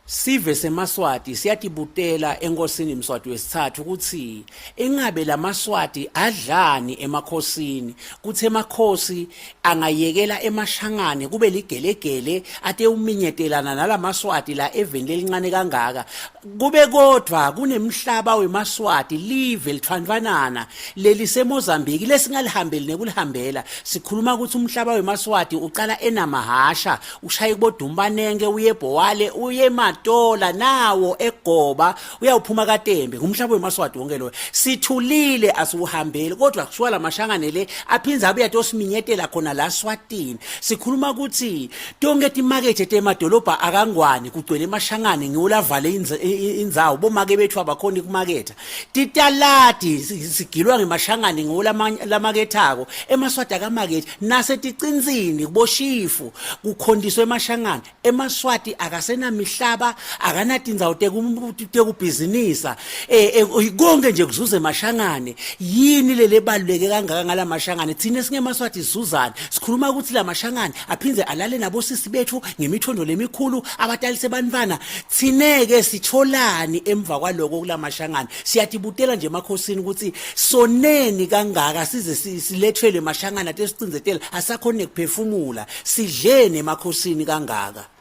Sive semaswati siyatibutela enkosini Mswati wesithathu ukuthi engabe lamaswati adlani emakhosini kuthi emakhosi angayekela emashangane kube ligelegele ate uminyetelana nalamaswati la eveni lelincane kangaka kube kodwa kunemhlaba wemaswati live lithandvanana leliseMozambique lesingalihambeli nekulihambela sikhuluma ukuthi umhlaba wemaswati uqala enamahasha ushaye kubodumbanenge uye eBhowale uye Tola nawo eGoba uyawuphuma kaTembe umhlaba wemaswati wonke lo sithulile asiuhambeli kodwa kushiwa lamashangane le aphinza abuya tosiminyetela khona la Swatini sikhuluma ukuthi tonke timakethe temadolobha akangwani kugcwele emashangane ngiyolavale indzawo bomake bethu abakhona kumaketha titalati sigilwa ngemashangane ngolamakethako emaswati akamakethe naseticinzini kuboshifu kukhondiswe emashangane emaswati akasena mihlaba akanatindzawo tekubhizinisa konke nje kuzuza emashangane yini lelebaluleke kangaka ngalamashangane thina singemaswati sizuzana sikhuluma ukuthi lamashangane aphinze alale nabosisi bethu ngemithondo lemikhulu abatalise bantwana thineke sitholani emva kwaloko kulamashangane siyatibutela nje emakhosini ukuthi soneni kangaka size silethwele emashangane atesicinzetela asakhona ukuphefumula sidlene emakhosini kangaka.